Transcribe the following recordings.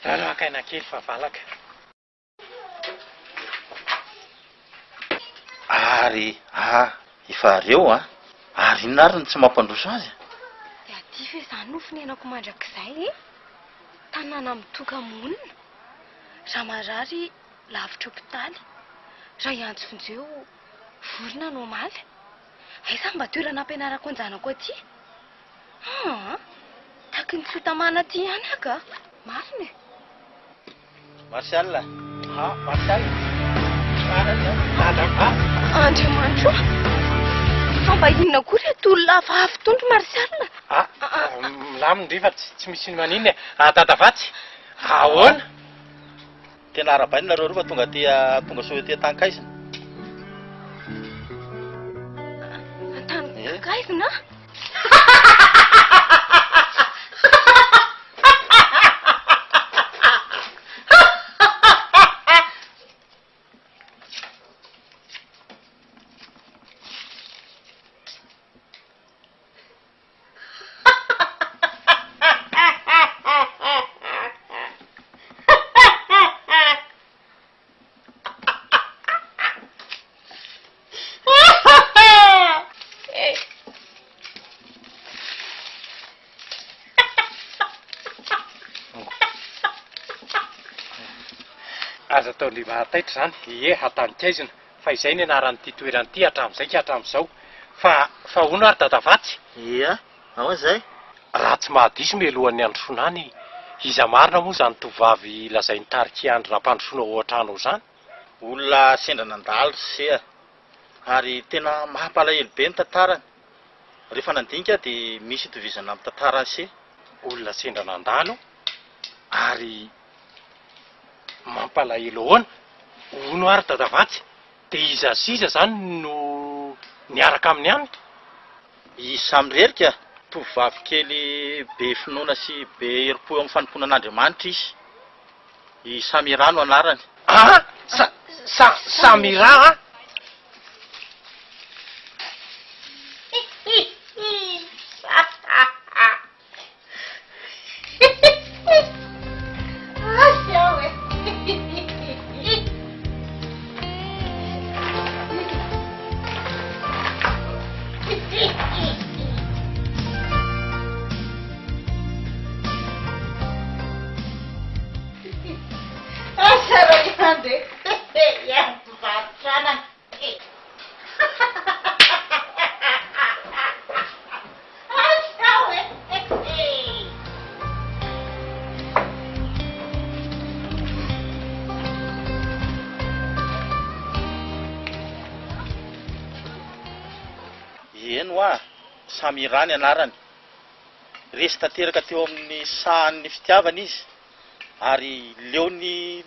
Rano akaina kely fa valaka. Ary efa reo ary inariny tsy mampandroso azy. Dia aty fe izany no finenako mandrakizay tanàna mitoka monina. Raha marary lavitra hopitaly. Raha iantso finjeo vorona no omaly. Aiza mba toerana ampianarako anjanako aty? Taky ny sotamana aty ihany aka. Marina. Martial. Martial. Andriamanitra. Fa mba inona kory atolona hafahafa tondro Martial? Milaminy ndry fa tsy misy ny maninona. Tadavatsy. Ahoana? Tena arabaina nareo fa tonga soa ety Tankaizina. Tankaizina? Aza atao Livarataitra zany. Ie, Tankaizina. Fa izay ny anaran'ity toeran'ity hatramin'izay ka hatramin'izao. Fa hono ary Dadavatsy. Ia, ahoana izay? Raha tsy mahadiso melohan'ny androsoana any, iza marina moa zany tovavy lazainy tarika andro rampandrosoana ao an-trano zany. Olona sendra nandalo sea. Ary tena mampalahelo be ny tantarany. Rehefa nandinika dia misy itovizana amin'ny tantarany sea. Olona sendra nandalo ary mampalahelo ahoana. Hono ary Dadavatsy. Dia iza sisa zany no niaraka aminy any? I Samrerika, tovavy kely be finoana sy be herim-po amin'ny fanomponan'Andriamanitra izy. I Samira no anarany. Samira? Samira ny anarany. Resy tanteraka teo amin'ny sahan'ny fitiavana izy. Ary leo ny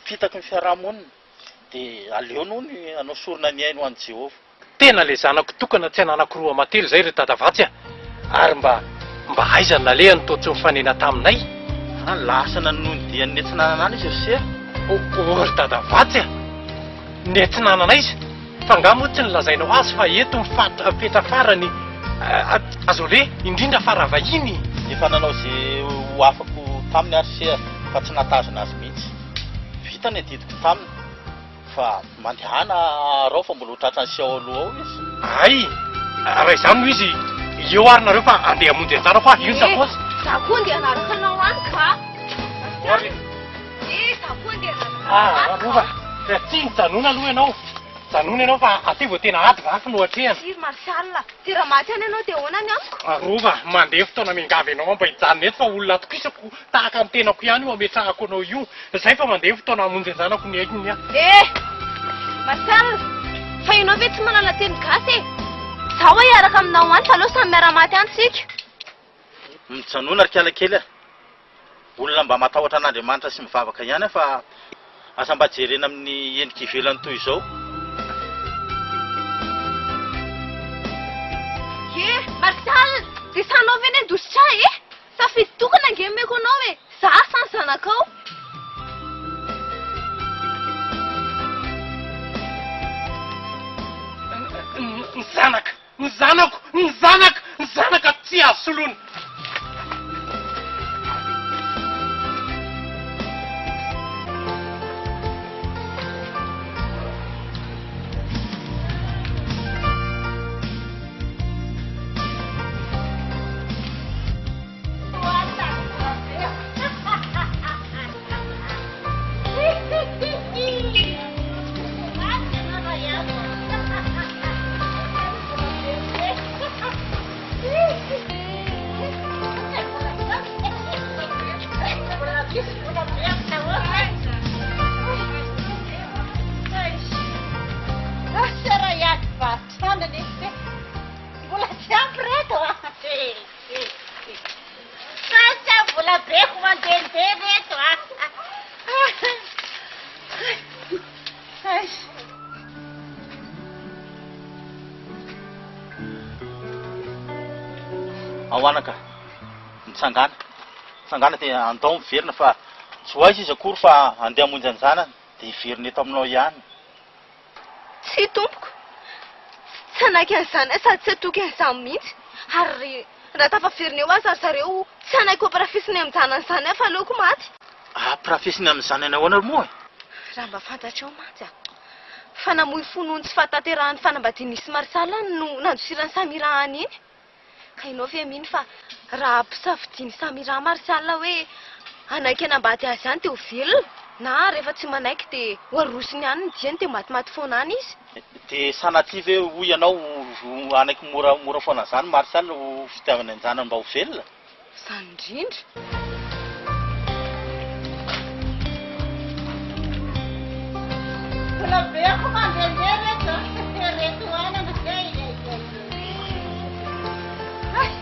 fitaky ny fiarahamonina. Dia aleo noho ny anao sorona ny aino ho an'i Jehovah. Tena le zanako tokana tsy anankiroa amatelo zay ry Dadavatsy. Ary mba aizany nalehany toa tsy mifanena taminay. Lasana noho ny diany netsinanana izy ry ry Dadavatsy. Netsinanana izy. Fa nga moa tsy nilazainao azy fa eto mifetra farany azole indrindra fa raha vahiny. Efa nanao izay ho afako taminy ary sea fa tsy natazana azy mihitsy. Vita ny adidiko taminy fa mandehana rao fa mbola ho tratrany seao aloha ao izy. Ay, raha izany noho izy eo ary nareo fa andeha hamonjy anjara fa io sakosy. Za koa andeha hanaraka anao any ka. Za koa andeha hanaraka anao rova, tsy nijanona aloha ianao. Janona ianao fa aty vao tena ady vafy no atrehany. Iry Martial, ty raha maty any ianao dia ahoana ny amiko? Rova, mandeha fotoana mingavy ianao mba hijanona eto fa olona tokisako tahaka ny tenako ihany io ametrahako anao io. Zay fa mandeha fotoana hamonjy anjanako ny aikiny. Martial, fa ianao ve tsy manala teny gasy e? Zaho hoe hiaraka aminao any taloha samy miara-maty any tsika. Mijanona ry kialakely. Olona mba matahotra an'Andriamanitra sy mivavaka ihany fa asa mba jerena amin'ny endrika ivelany toy izao. Martial, dia sanao ve ny andositra e? Safidy tokana angemeko anao e. Za sa ny zanakao. Ny zanaka tsy azo soloina. mandehandeha reto a. ao anaka mitsangana dia andao miverina fa tsy ho aiza izy akory fa andeha hamonjy anjana dia hiverina eto aminao ihany. Tsy tompoko, tsy anaiky an'izany sady tsy atoky an'izany mihitsy ary raha tafaverina eo azy ary zareo tsy anaiky operafisiny amin'izany an'izany afa aleoko maty. Aperafisiny amin'izany any ahoana moa? Raha mba fantatrao mantsy a, fa namoy fonony tsy fahatanterahany fanambadianisy Marsala no nandosirany Samira any iny. Ka ianao ve mino fa raha ampisafidiany Samira Marsala hoe anaiky anambady azy any dia ho velona, na rehefa tsy manaiky dia ho arosony any ny diany dia matimaty foana any izy. Dia sanaty ve ho ianao anaiky mora foana izany Marsala ho fitiavany anjana mba ho velona? Izany indrindra. Mbola be ako mandehandeha reto reto anana zay.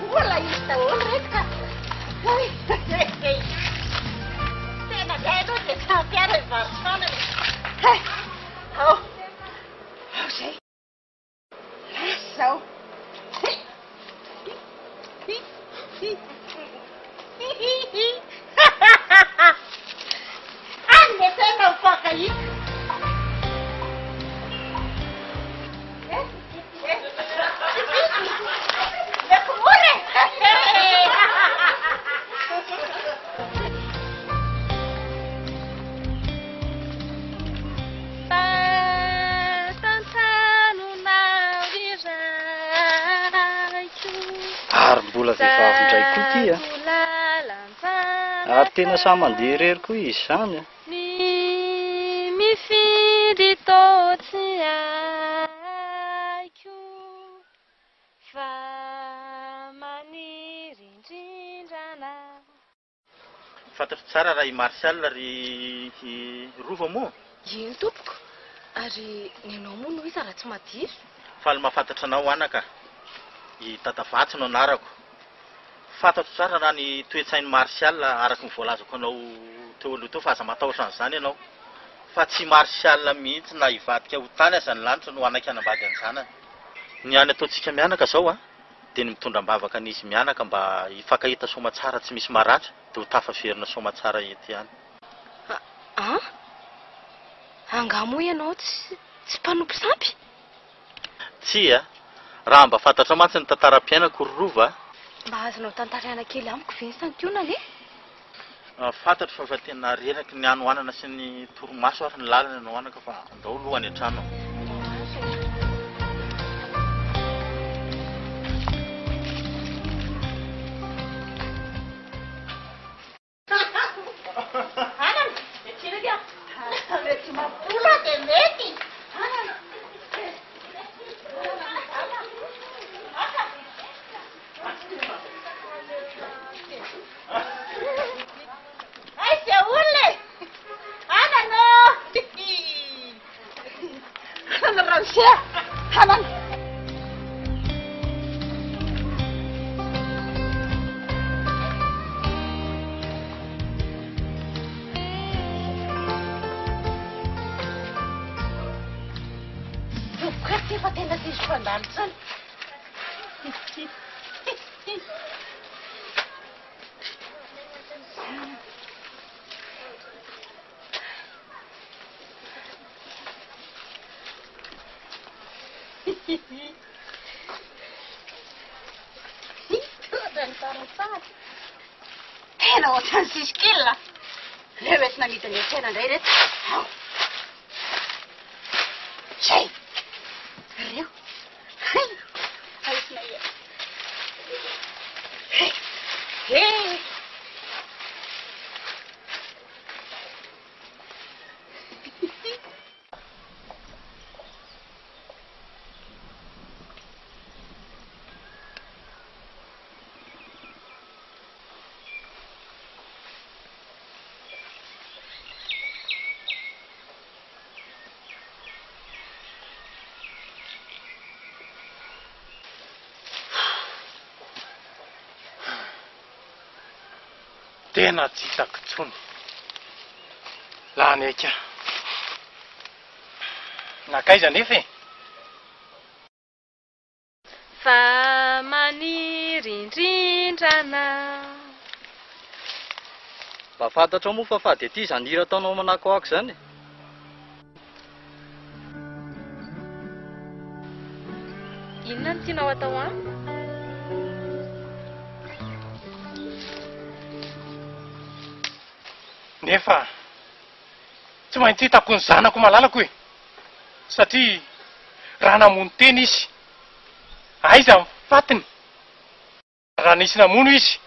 Mbola izy daholo reto ka. Tena gay anao dia tampiara ivarotana. Ao zay. Zao. Ande tena mifakahita. Ary mbola vehivavy indray koa ty a. Ary tena sa mandeha irery koa izy izany a. Mifidy totsy aiko fa maniry indrindrana. Fantatro tsara raha i Martial ry rova moa. Iny tompoko, ary ny anao moa no izy raha tsy madiro. Faly mahafantatra anao anaka, i Tadavatsy no anarako. Fantatro tsara raha ny toe-tsain'ny Martial araky ny voalazako anao teo aloha teo fa aza matahotra an'izany ianao. Fa tsy Martial mihitsy na hivadika ho tany aza ny lanitra no anaiky anambady an'izany. Ny any ataontsika mianaka zao dia ny mitondra mbavaka an'izy mianaka mba hifankahita soamantsara tsy misy maratra dia ho tafaverina soamantsara ety ihany. Angamo ianao tsy mpanompo sampy? Tsy raha mba fantatra mantsy ny tantaram-piainako ry rova. Mba azonao tantarana kely amiko ve ny santiona le? Fantatro fa tena reraky ny anoanana sy ny torimaso ary ny lalana anao anaka fa andao aloha any an-trano. Mety mampola dia mety. Aisha ule. Anano. Rausya. Hanan. Efa tena tsisy mpandalo tsany. Tena ohatrany sisy kely. Leo entina midiny tsena indray reto. Zay. Reo. Aisina ia. Hey. tena tsy hitako tsony lany eka nakaiza nefa e fa maniry indrindrana mba fantatra moa fa fady aty zany hira ataonao manako ako zany inona ny tianao atao amiko nefa tsy maintsy hitako ny zanako malalako e satria raha namono teny izy aiza ny fatiny raha nisy namono izy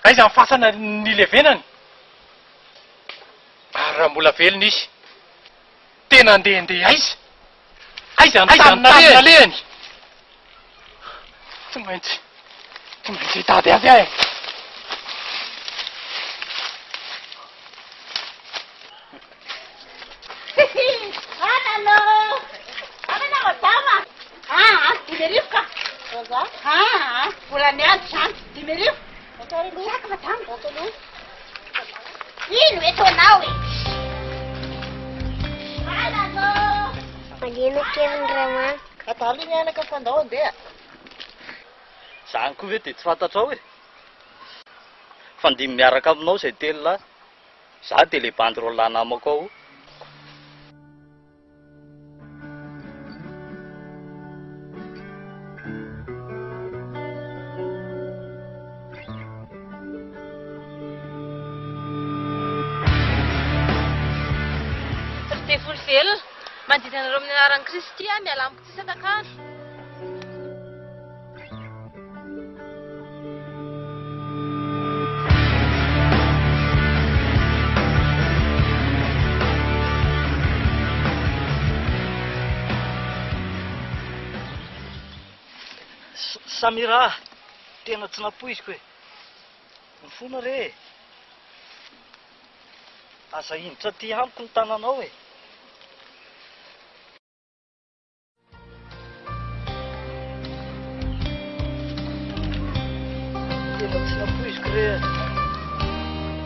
aiza ny fasana nilevenany ary raha mbola velona izy tena andehandeha aiza ny taminalehany tsy maintsy hitady azy ahy Mbola miady zany 5,000. Saka madama. Ino etonao e? Manino kely ny ramano. Atalo iny anaka fandao andeha. zany koa ve de tsy fantatrao e fandimy miaraka aminao zay telo lahy za de le banderole namako ao velona manodidina anareo amin'ny anaran'i Kristy miala amiko tsy isakakany Samira tena tsy napoiziko e mifona re aza indrotra ty amiko ny tananao e tena tsy napoiziko re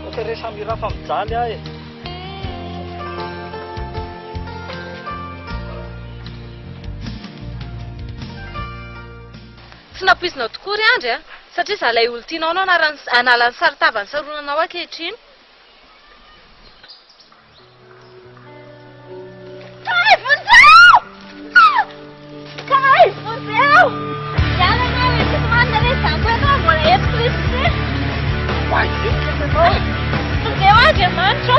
ohatra re Samira fa mijaly ahy e tsy napoizinao tokoa ry andry a satria za ilay olo tianao anao analany saritavany saronanao ankehitriny Andriamanitra